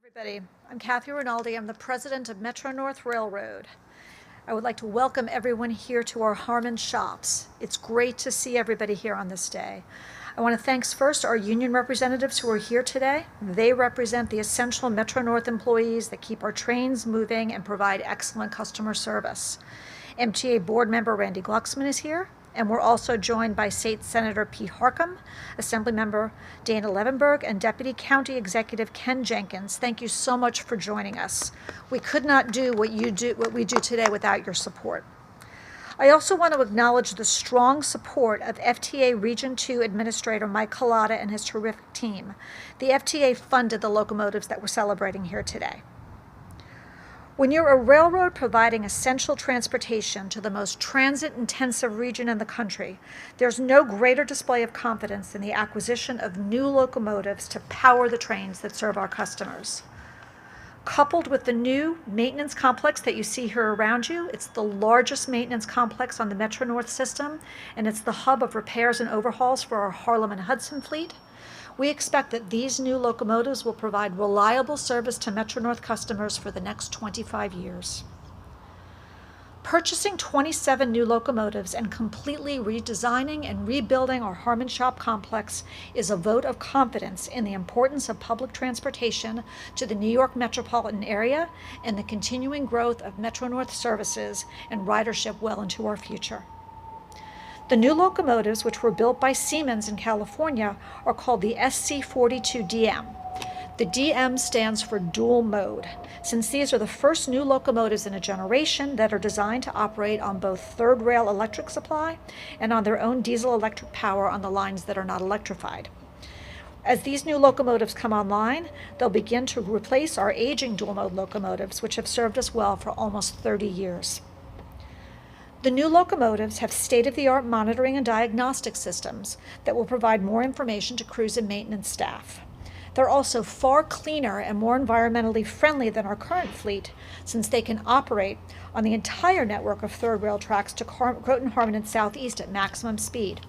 Everybody, I'm Kathy Rinaldi. I'm the president of Metro North Railroad. I would like to welcome everyone here to our Harmon shops. It's great to see everybody here on this day. I want to thank first our union representatives who are here today. They represent the essential Metro North employees that keep our trains moving and provide excellent customer service. MTA board member Randy Glucksman is here, and we're also joined by State Senator Pete Harcum, Assemblymember Dana Levenberg, and Deputy County Executive Ken Jenkins. Thank you so much for joining us. We could not do what we do today without your support. I also want to acknowledge the strong support of FTA Region 2 Administrator Mike Collada and his terrific team. The FTA funded the locomotives that we're celebrating here today. When you're a railroad providing essential transportation to the most transit-intensive region in the country, there's no greater display of confidence than the acquisition of new locomotives to power the trains that serve our customers. Coupled with the new maintenance complex that you see here around you, it's the largest maintenance complex on the Metro North system, and it's the hub of repairs and overhauls for our Harlem and Hudson fleet. We expect that these new locomotives will provide reliable service to Metro North customers for the next 25 years. Purchasing 27 new locomotives and completely redesigning and rebuilding our Harmon Shop complex is a vote of confidence in the importance of public transportation to the New York metropolitan area and the continuing growth of Metro North services and ridership well into our future. The new locomotives, which were built by Siemens in California, are called the SC42DM. The DM stands for dual mode, since these are the first new locomotives in a generation that are designed to operate on both third rail electric supply and on their own diesel-electric power on the lines that are not electrified. As these new locomotives come online, they'll begin to replace our aging dual-mode locomotives, which have served us well for almost 30 years. The new locomotives have state-of-the-art monitoring and diagnostic systems that will provide more information to crews and maintenance staff. They're also far cleaner and more environmentally friendly than our current fleet, since they can operate on the entire network of third rail tracks to Croton, Harmon, and Southeast at maximum speed.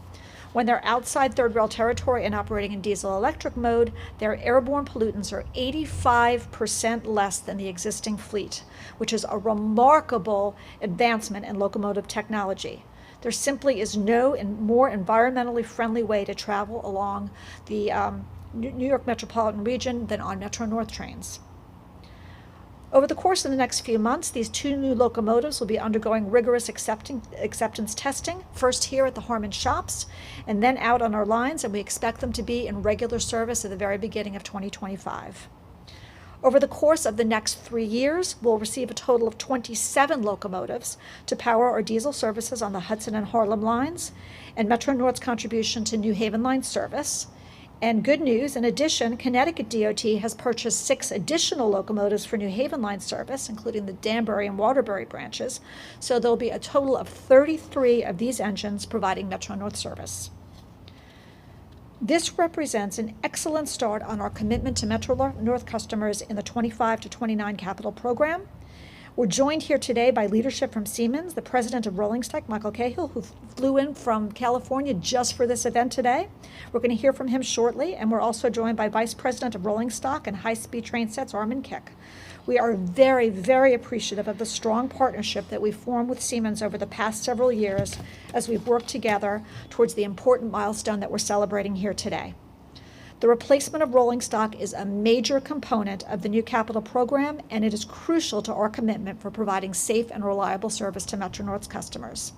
When they're outside third rail territory and operating in diesel-electric mode, their airborne pollutants are 85% less than the existing fleet, which is a remarkable advancement in locomotive technology. There simply is no more environmentally friendly way to travel along the New York metropolitan region than on Metro North trains. Over the course of the next few months, these two new locomotives will be undergoing rigorous acceptance testing, first here at the Harmon shops, and then out on our lines, and we expect them to be in regular service at the very beginning of 2025. Over the course of the next 3 years, we'll receive a total of 27 locomotives to power our diesel services on the Hudson and Harlem lines, and Metro North's contribution to New Haven line service. And good news, in addition, Connecticut DOT has purchased 6 additional locomotives for New Haven line service, including the Danbury and Waterbury branches, so there'll be a total of 33 of these engines providing Metro North service. This represents an excellent start on our commitment to Metro North customers in the 25 to 29 capital program. We're joined here today by leadership from Siemens, the president of Rolling Stock, Michael Cahill, who flew in from California just for this event today. We're going to hear from him shortly, and we're also joined by Vice President of Rolling Stock and High-Speed Train Sets, Armin Kick. We are very, very appreciative of the strong partnership that we've formed with Siemens over the past several years as we've worked together towards the important milestone that we're celebrating here today. The replacement of rolling stock is a major component of the new capital program, and it is crucial to our commitment for providing safe and reliable service to Metro North's customers.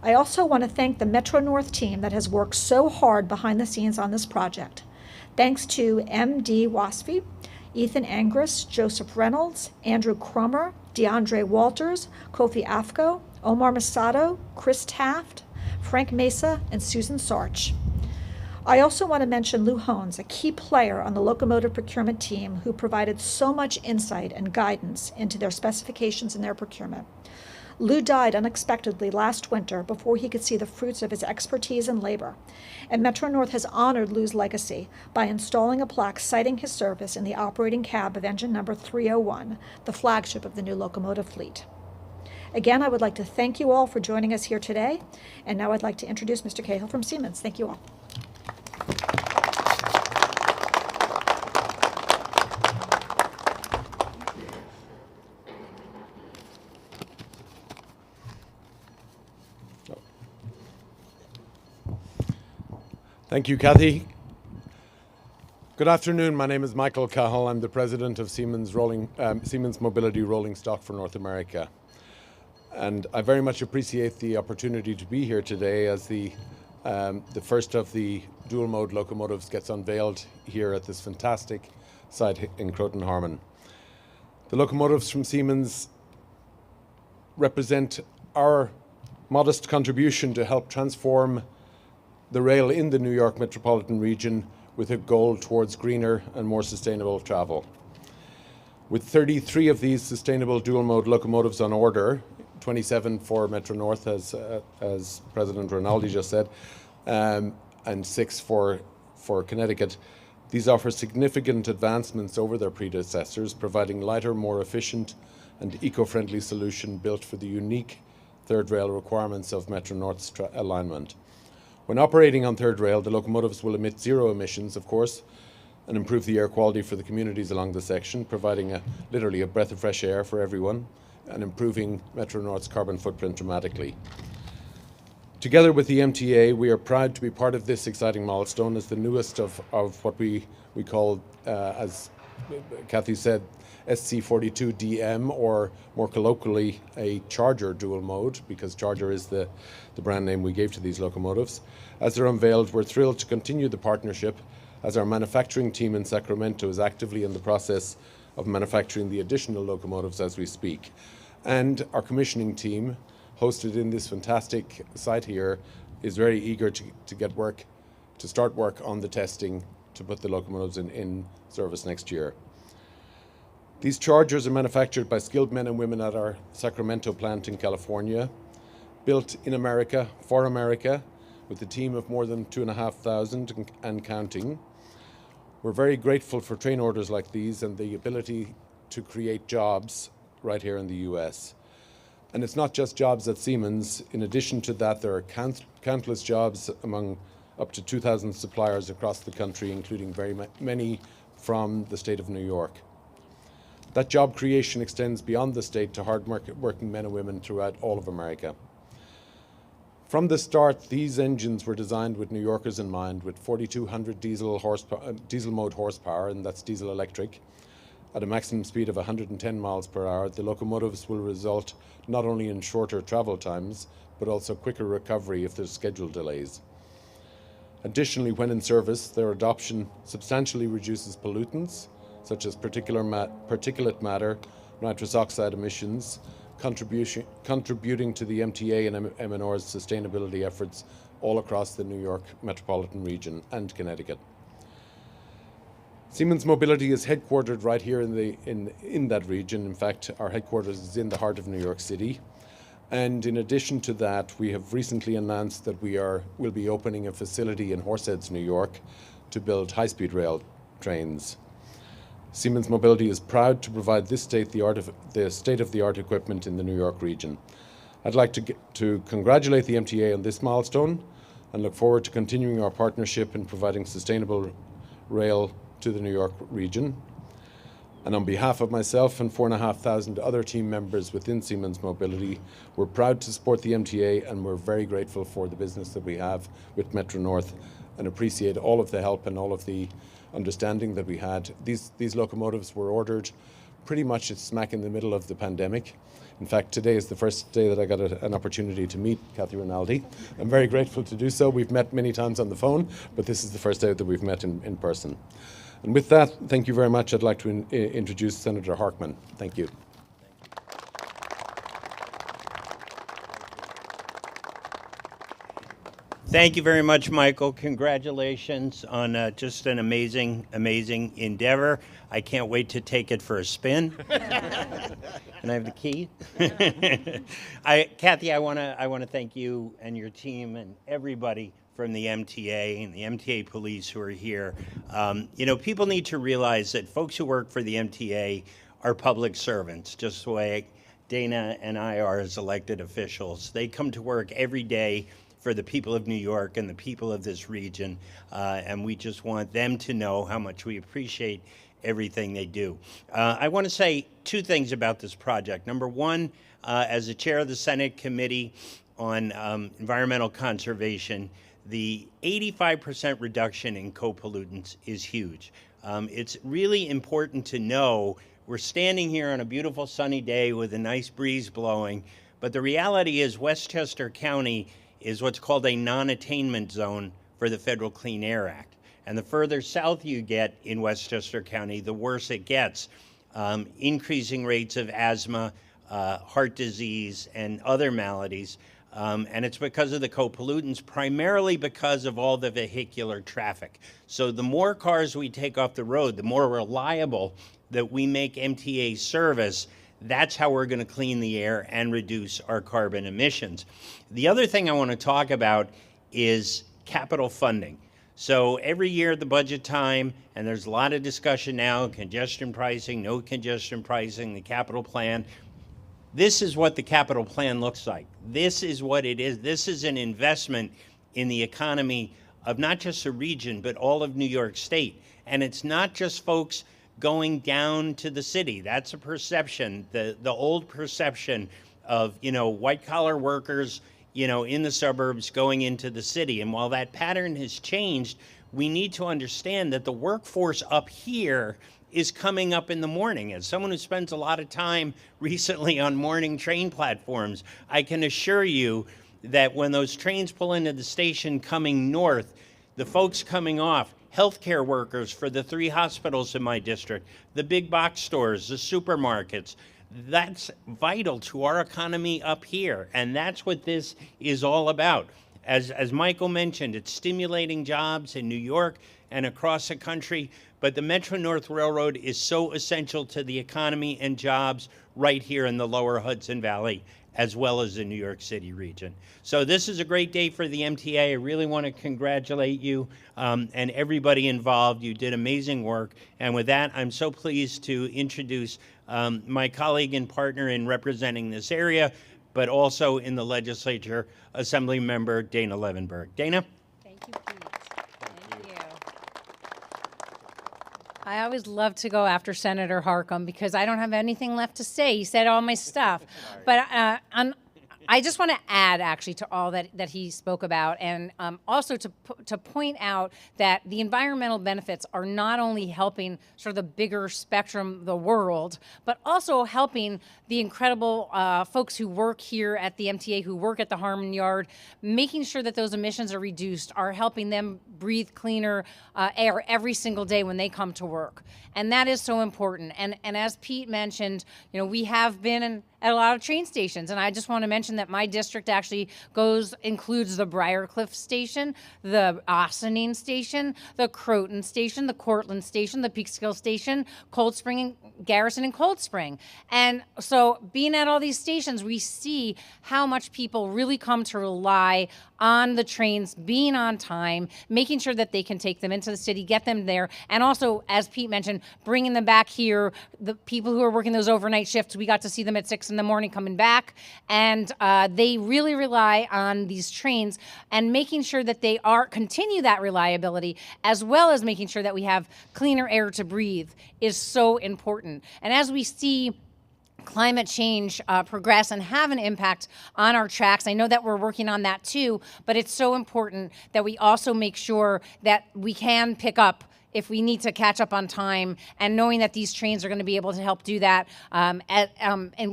I also want to thank the Metro North team that has worked so hard behind the scenes on this project. Thanks to M.D. Wasfi, Ethan Angris, Joseph Reynolds, Andrew Cromer, DeAndre Walters, Kofi Afko, Omar Masato, Chris Taft, Frank Mesa, and Susan Sarch. I also want to mention Lou Hones, a key player on the locomotive procurement team who provided so much insight and guidance into their specifications and their procurement. Lou died unexpectedly last winter before he could see the fruits of his expertise and labor, and Metro North has honored Lou's legacy by installing a plaque citing his service in the operating cab of engine number 301, the flagship of the new locomotive fleet. Again, I would like to thank you all for joining us here today, and now I'd like to introduce Mr. Cahill from Siemens. Thank you all. Thank you, Kathy. Good afternoon. My name is Michael Cahill. I'm the president of Siemens Mobility Rolling Stock for North America. And I very much appreciate the opportunity to be here today as the first of the dual mode locomotives gets unveiled here at this fantastic site in Croton-Harmon. The locomotives from Siemens represent our modest contribution to help transform the rail in the New York metropolitan region with a goal towards greener and more sustainable travel. With 33 of these sustainable dual-mode locomotives on order, 27 for Metro North, as President Rinaldi just said, and 6 for Connecticut, these offer significant advancements over their predecessors, providing lighter, more efficient and eco-friendly solution built for the unique third rail requirements of Metro North's alignment. When operating on third rail, the locomotives will emit zero emissions, of course, and improve the air quality for the communities along the section, providing literally a breath of fresh air for everyone and improving Metro North's carbon footprint dramatically. Together with the MTA, we are proud to be part of this exciting milestone as the newest of what we call, as Kathy said, SC42DM, or more colloquially, a Charger dual mode, because Charger is the brand name we gave to these locomotives. As they're unveiled, we're thrilled to continue the partnership as our manufacturing team in Sacramento is actively in the process of manufacturing the additional locomotives as we speak. And our commissioning team, hosted in this fantastic site here, is very eager to start work on the testing to put the locomotives in service next year. These Chargers are manufactured by skilled men and women at our Sacramento plant in California, built in America, for America, with a team of more than 2,500 and counting. We're very grateful for train orders like these and the ability to create jobs right here in the US. And it's not just jobs at Siemens. In addition to that, there are countless jobs among up to 2,000 suppliers across the country, including very many from the state of New York. That job creation extends beyond the state to hard-working men and women throughout all of America. From the start, these engines were designed with New Yorkers in mind, with 4,200 diesel mode horsepower, and that's diesel electric, at a maximum speed of 110 miles per hour. The locomotives will result not only in shorter travel times, but also quicker recovery if there's schedule delays. Additionally, when in service, their adoption substantially reduces pollutants, such as particulate matter, nitrous oxide emissions, contributing to the MTA and MNR's sustainability efforts all across the New York metropolitan region and Connecticut. Siemens Mobility is headquartered right here in that region. In fact, our headquarters is in the heart of New York City. And in addition to that, we have recently announced that we'll be opening a facility in Horseheads, New York, to build high-speed rail trains. Siemens Mobility is proud to provide this state-of-the-art equipment in the New York region. I'd like to congratulate the MTA on this milestone and look forward to continuing our partnership in providing sustainable rail to the New York region. And on behalf of myself and 4,500 other team members within Siemens Mobility, we're proud to support the MTA, and we're very grateful for the business that we have with Metro North and appreciate all of the help and all of the understanding that we had. These locomotives were ordered pretty much smack in the middle of the pandemic. In fact, today is the first day that I got an opportunity to meet Kathy Rinaldi. I'm very grateful to do so. We've met many times on the phone, but this is the first day that we've met in person. And with that, thank you very much. I'd like to introduce Senator Harkman. Thank you. Thank you very much, Michael. Congratulations on just an amazing, amazing endeavor. I can't wait to take it for a spin. Can I have the key? Kathy, I want to thank you and your team and everybody from the MTA and the MTA police who are here. People need to realize that folks who work for the MTA are public servants, just the way Dana and I are as elected officials. They come to work every day for the people of New York and the people of this region, and we just want them to know how much we appreciate everything they do. I want to say two things about this project. Number one, as the chair of the Senate Committee on Environmental Conservation, the 85% reduction in co-pollutants is huge. It's really important to know we're standing here on a beautiful sunny day with a nice breeze blowing, but the reality is Westchester County is what's called a non-attainment zone for the Federal Clean Air Act. And the further south you get in Westchester County, the worse it gets. Increasing rates of asthma, heart disease, and other maladies. And it's because of the co-pollutants, primarily because of all the vehicular traffic. So the more cars we take off the road, the more reliable that we make MTA service, that's how we're going to clean the air and reduce our carbon emissions. The other thing I want to talk about is capital funding. So every year at the budget time, and there's a lot of discussion now, congestion pricing, no congestion pricing, the capital plan. This is what the capital plan looks like. This is what it is. This is an investment in the economy of not just a region, but all of New York State. And it's not just folks going down to the city. That's a perception, the old perception of, white collar workers, in the suburbs going into the city. And while that pattern has changed, we need to understand that the workforce up here is coming up in the morning. As someone who spends a lot of time recently on morning train platforms, I can assure you that when those trains pull into the station coming north, the folks coming off, healthcare workers for the 3 hospitals in my district, the big box stores, the supermarkets, that's vital to our economy up here. And that's what this is all about. As Michael mentioned, it's stimulating jobs in New York and across the country, but the Metro-North Railroad is so essential to the economy and jobs right here in the lower Hudson Valley, as well as the New York City region. So this is a great day for the MTA. I really want to congratulate you and everybody involved. You did amazing work. And with that, I'm so pleased to introduce my colleague and partner in representing this area, but also in the legislature, Assembly Member Dana Levenberg. Dana? Thank you, Pete. Thank you. I always love to go after Senator Harcum because I don't have anything left to say. He said all my stuff. But I just want to add, actually, to all that he spoke about, and also to point out that the environmental benefits are not only helping sort of the bigger spectrum, the world, but also helping the incredible folks who work here at the MTA, who work at the Harmon Yard, making sure that those emissions are reduced, are helping them breathe cleaner air every single day when they come to work. And that is so important. And as Pete mentioned, we have been at a lot of train stations. And I just want to mention that my district actually includes the Briarcliff station, the Ossining station, the Croton station, the Cortland station, the Peekskill station, Cold Spring, Garrison, and Cold Spring. And so being at all these stations, we see how much people really come to rely on the trains being on time, making sure that they can take them into the city, get them there, and also, as Pete mentioned, bringing them back here. The people who are working those overnight shifts, we got to see them at 6 in the morning coming back, and they really rely on these trains and making sure that they continue that reliability, as well as making sure that we have cleaner air to breathe is so important. And as we see climate change progress and have an impact on our tracks, I know that we're working on that too, but it's so important that we also make sure that we can pick up if we need to catch up on time, and knowing that these trains are going to be able to help do that and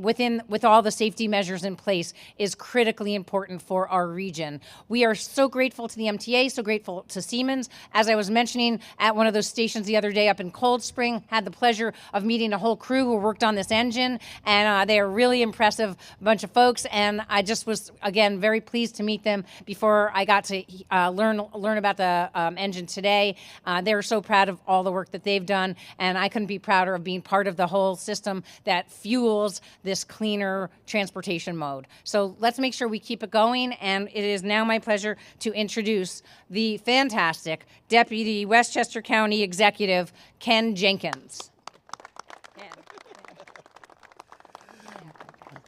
with all the safety measures in place is critically important for our region. We are so grateful to the MTA, so grateful to Siemens. As I was mentioning at one of those stations the other day up in Cold Spring, had the pleasure of meeting a whole crew who worked on this engine, and they are really impressive bunch of folks, and I just was, again, very pleased to meet them before I got to learn about the engine today. They're so proud of all the work that they've done, and I couldn't be prouder of being part of the whole system that fuels this cleaner transportation mode. So let's make sure we keep it going, and it is now my pleasure to introduce the fantastic Deputy Westchester County Executive, Ken Jenkins.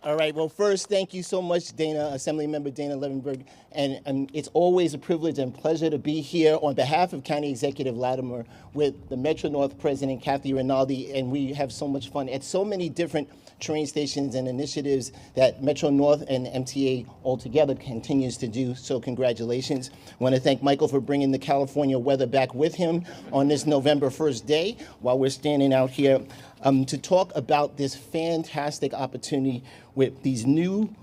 All right, well, first, thank you so much, Dana, Assemblymember Dana Levenberg. And it's always a privilege and pleasure to be here on behalf of County Executive Latimer with the Metro-North President, Kathy Rinaldi, and we have so much fun at so many different train stations and initiatives that Metro North and MTA altogether continues to do. So congratulations. I want to thank Michael for bringing the California weather back with him on this November 1st day while we're standing out here to talk about this fantastic opportunity with these new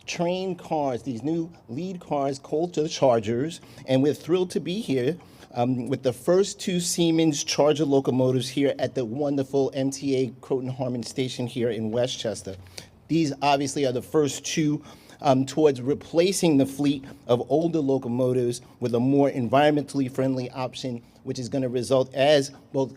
train cars, these new lead cars called the Chargers, and we're thrilled to be here with the first 2 Siemens Charger locomotives here at the wonderful MTA Croton-Harmon station here in Westchester. These obviously are the first 2 towards replacing the fleet of older locomotives with a more environmentally friendly option, which is going to result, as both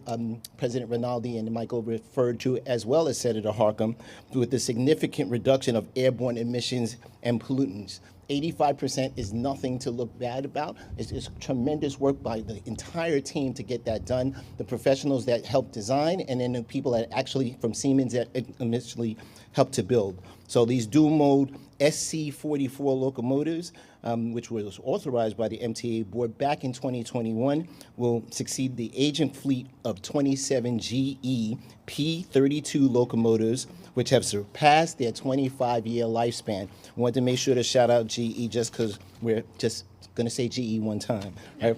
President Rinaldi and Michael referred to, as well as Senator Harckham, with the significant reduction of airborne emissions and pollutants. 85% is nothing to look bad about. It's tremendous work by the entire team to get that done. The professionals that helped design, and then the people that actually from Siemens that initially helped to build. So these dual mode SC44 locomotives, which was authorized by the MTA board back in 2021, will succeed the aging fleet of 27 GE P32 locomotives, which have surpassed their 25-year lifespan. I wanted to make sure to shout out GE just because we're just going to say GE one time. Right?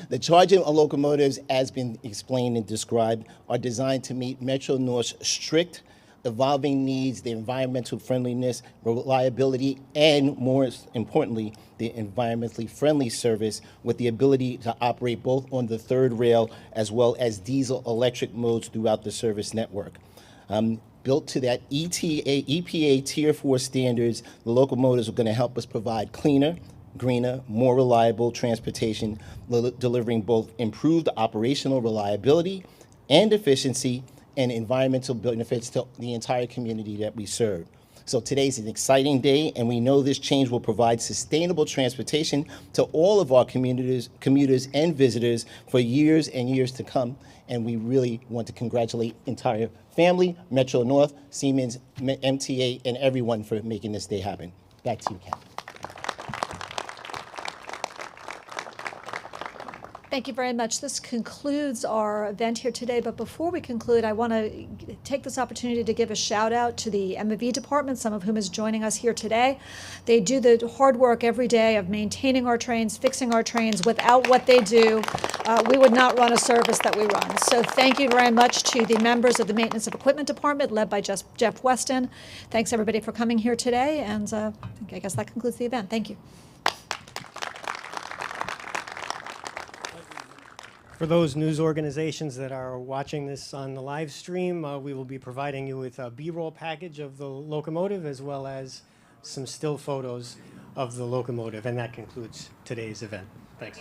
The Charger locomotives, as been explained and described, are designed to meet Metro North's strict evolving needs, the environmental friendliness, reliability, and more importantly, the environmentally friendly service with the ability to operate both on the third rail as well as diesel electric modes throughout the service network. Built to that EPA Tier 4 standards, the locomotives are going to help us provide cleaner, greener, more reliable transportation, delivering both improved operational reliability and efficiency and environmental benefits to the entire community that we serve. So today's an exciting day, and we know this change will provide sustainable transportation to all of our commuters and visitors for years and years to come. And we really want to congratulate entire family, Metro North, Siemens, MTA, and everyone for making this day happen. Back to you, Ken. Thank you very much. This concludes our event here today, but before we conclude, I want to take this opportunity to give a shout out to the M&V department, some of whom is joining us here today. They do the hard work every day of maintaining our trains, fixing our trains. Without what they do, we would not run a service that we run. So thank you very much to the members of the Maintenance of Equipment Department, led by Jeff Weston. Thanks everybody for coming here today, and I guess that concludes the event. Thank you. For those news organizations that are watching this on the live stream, we will be providing you with a B-roll package of the locomotive as well as some still photos of the locomotive, and that concludes today's event. Thanks.